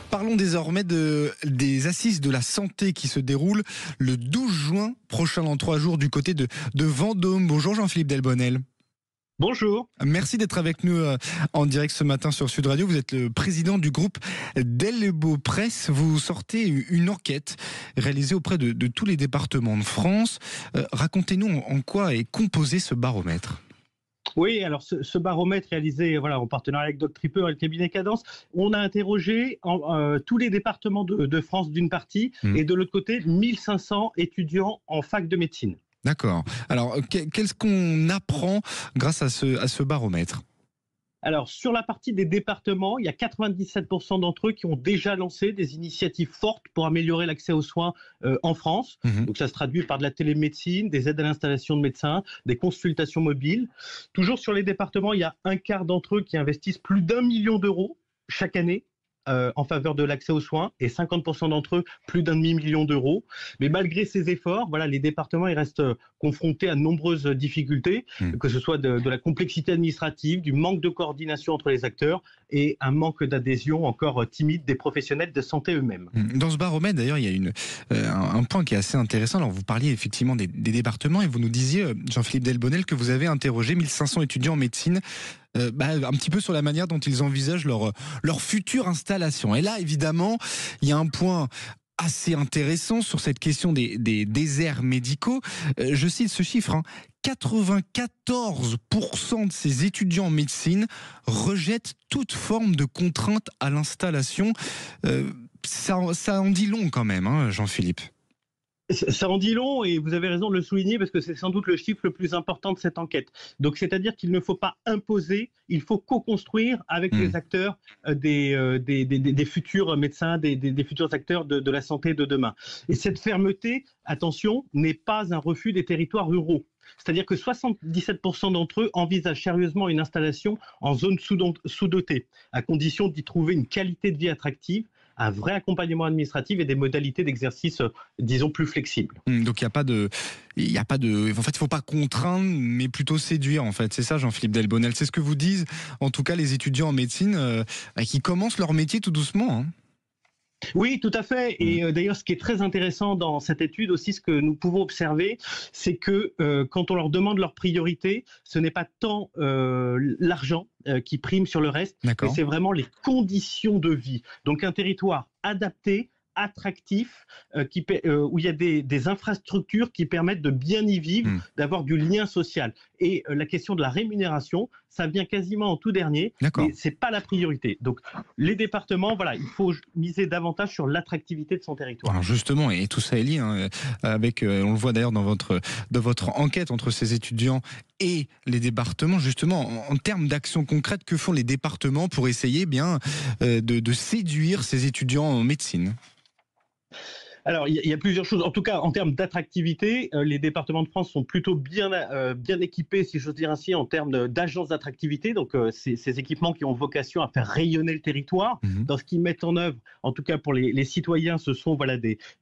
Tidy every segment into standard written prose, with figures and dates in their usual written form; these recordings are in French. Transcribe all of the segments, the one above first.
Parlons désormais des assises de la santé qui se déroulent le 12 juin prochain, dans 3 jours, du côté de Vendôme. Bonjour Jean-Philippe Delbonnel. Bonjour. Merci d'être avec nous en direct ce matin sur Sud Radio. Vous êtes le président du groupe Delbo Presse. Vous sortez une enquête réalisée auprès de tous les départements de France. Racontez-nous en quoi est composé ce baromètre. Oui, alors ce baromètre réalisé en partenariat avec Doc Tripper et le cabinet Cadence, on a interrogé tous les départements de France d'une partie et de l'autre côté 1500 étudiants en fac de médecine. D'accord. Alors, qu'est-ce qu'on apprend grâce à ce baromètre ? Alors, sur la partie des départements, il y a 97% d'entre eux qui ont déjà lancé des initiatives fortes pour améliorer l'accès aux soins en France. Donc, ça se traduit par de la télémédecine, des aides à l'installation de médecins, des consultations mobiles. Toujours sur les départements, il y a un quart d'entre eux qui investissent plus d'1 million d'euros chaque année en faveur de l'accès aux soins et 50% d'entre eux plus d'1,5 million d'euros. Mais malgré ces efforts, les départements ils restent confrontés à de nombreuses difficultés, que ce soit de la complexité administrative, du manque de coordination entre les acteurs et un manque d'adhésion encore timide des professionnels de santé eux-mêmes. Dans ce baromètre, d'ailleurs, il y a un point qui est assez intéressant. Alors, vous parliez effectivement des départements et vous nous disiez, Jean-Philippe Delbonnel, que vous avez interrogé 1500 étudiants en médecine un petit peu sur la manière dont ils envisagent leur future installation. Et là, évidemment, il y a un point assez intéressant sur cette question des déserts médicaux. Je cite ce chiffre, 94% de ces étudiants en médecine rejettent toute forme de contrainte à l'installation. Ça en dit long quand même, Jean-Philippe. Ça en dit long et vous avez raison de le souligner parce que c'est sans doute le chiffre le plus important de cette enquête. Donc c'est-à-dire qu'il ne faut pas imposer, il faut co-construire avec les acteurs des futurs médecins, des futurs acteurs de la santé de demain. Et cette fermeté, attention, n'est pas un refus des territoires ruraux. C'est-à-dire que 77% d'entre eux envisagent sérieusement une installation en zone sous-dotée, à condition d'y trouver une qualité de vie attractive, un vrai accompagnement administratif et des modalités d'exercice, disons, plus flexibles. Donc en fait, il faut pas contraindre, mais plutôt séduire, en fait. C'est ça, Jean-Philippe Delbonnel. C'est ce que vous disent, en tout cas, les étudiants en médecine qui commencent leur métier tout doucement. Oui, tout à fait. Et d'ailleurs, ce qui est très intéressant dans cette étude aussi, ce que nous pouvons observer, c'est que quand on leur demande leur priorité, ce n'est pas tant l'argent qui prime sur le reste, mais c'est vraiment les conditions de vie. Donc un territoire adapté, attractif, où il y a des infrastructures qui permettent de bien y vivre, d'avoir du lien social. Et la question de la rémunération, ça vient quasiment en tout dernier, mais c'est pas la priorité. Donc les départements, il faut miser davantage sur l'attractivité de son territoire. Alors justement, et tout ça est lié avec, on le voit d'ailleurs dans votre enquête entre ces étudiants et les départements, justement, en termes d'actions concrètes, que font les départements pour essayer de séduire ces étudiants en médecine ? Alors, il y a plusieurs choses. En tout cas, en termes d'attractivité, les départements de France sont plutôt bien équipés, si j'ose dire ainsi, en termes d'agences d'attractivité. Donc, ces équipements qui ont vocation à faire rayonner le territoire. Dans ce qu'ils mettent en œuvre, en tout cas pour les citoyens, ce sont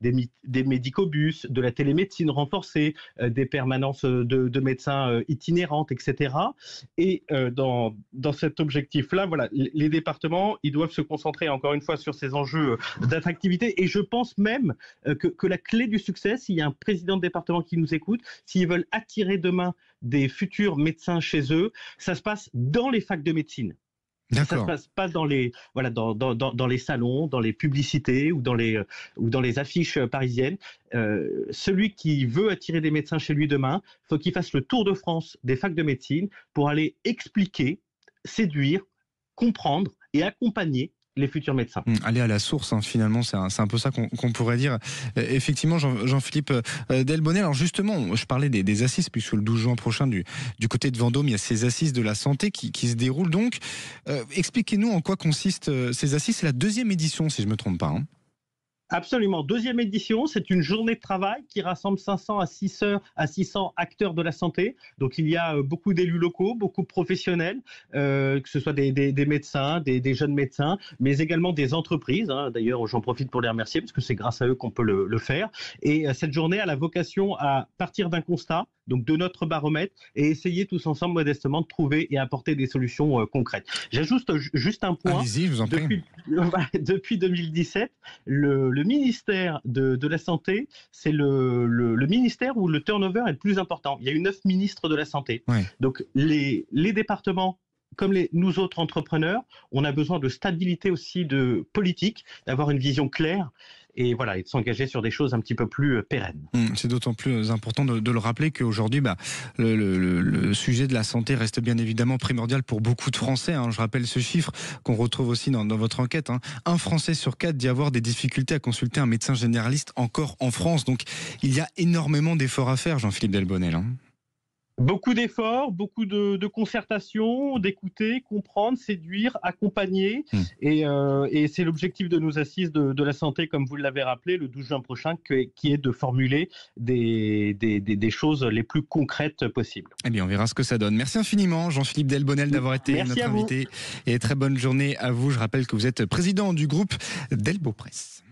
des médicobus, de la télémédecine renforcée, des permanences de médecins itinérantes, etc. Et dans cet objectif-là, les départements, ils doivent se concentrer encore une fois sur ces enjeux d'attractivité. Et je pense même que la clé du succès, s'il y a un président de département qui nous écoute, s'ils veulent attirer demain des futurs médecins chez eux, ça se passe dans les facs de médecine. Ça se passe pas dans les dans les salons, dans les publicités ou dans les affiches parisiennes. Celui qui veut attirer des médecins chez lui demain, faut qu'il fasse le tour de France des facs de médecine pour aller expliquer, séduire, comprendre et accompagner les futurs médecins. Aller à la source, finalement, c'est un peu ça qu'on pourrait dire. Effectivement, Jean-Philippe Delbonnel. Alors justement, je parlais des assises, puisque le 12 juin prochain, du côté de Vendôme, il y a ces assises de la santé qui se déroulent. Donc, expliquez-nous en quoi consistent ces assises. C'est la 2e édition, si je ne me trompe pas. Absolument. Deuxième édition, c'est une journée de travail qui rassemble 500 à 600 acteurs de la santé. Donc il y a beaucoup d'élus locaux, beaucoup de professionnels, que ce soit des médecins, des jeunes médecins, mais également des entreprises. Hein. D'ailleurs, j'en profite pour les remercier parce que c'est grâce à eux qu'on peut le faire. Et cette journée a la vocation à partir d'un constat, donc de notre baromètre, et essayer tous ensemble modestement de trouver et apporter des solutions concrètes. J'ajoute juste un point. Allez-y, je vous en prie. Depuis 2017, le ministère de la Santé, c'est le ministère où le turnover est le plus important. Il y a eu 9 ministres de la Santé. Ouais. Donc les départements, comme nous autres entrepreneurs, on a besoin de stabilité aussi de politique, d'avoir une vision claire et voilà, et de s'engager sur des choses un petit peu plus pérennes. C'est d'autant plus important de le rappeler qu'aujourd'hui, le sujet de la santé reste bien évidemment primordial pour beaucoup de Français. Hein. Je rappelle ce chiffre qu'on retrouve aussi dans votre enquête. Hein. Un Français sur 4 dit avoir des difficultés à consulter un médecin généraliste encore en France. Donc il y a énormément d'efforts à faire, Jean-Philippe Delbonnel. Hein. Beaucoup d'efforts, beaucoup de concertation, d'écouter, comprendre, séduire, accompagner. Et c'est l'objectif de nos assises de la santé, comme vous l'avez rappelé, le 12 juin prochain, qui est de formuler des choses les plus concrètes possibles. Eh bien, on verra ce que ça donne. Merci infiniment, Jean-Philippe Delbonnel, d'avoir été notre invité. Et très bonne journée à vous. Je rappelle que vous êtes président du groupe Delbo Presse.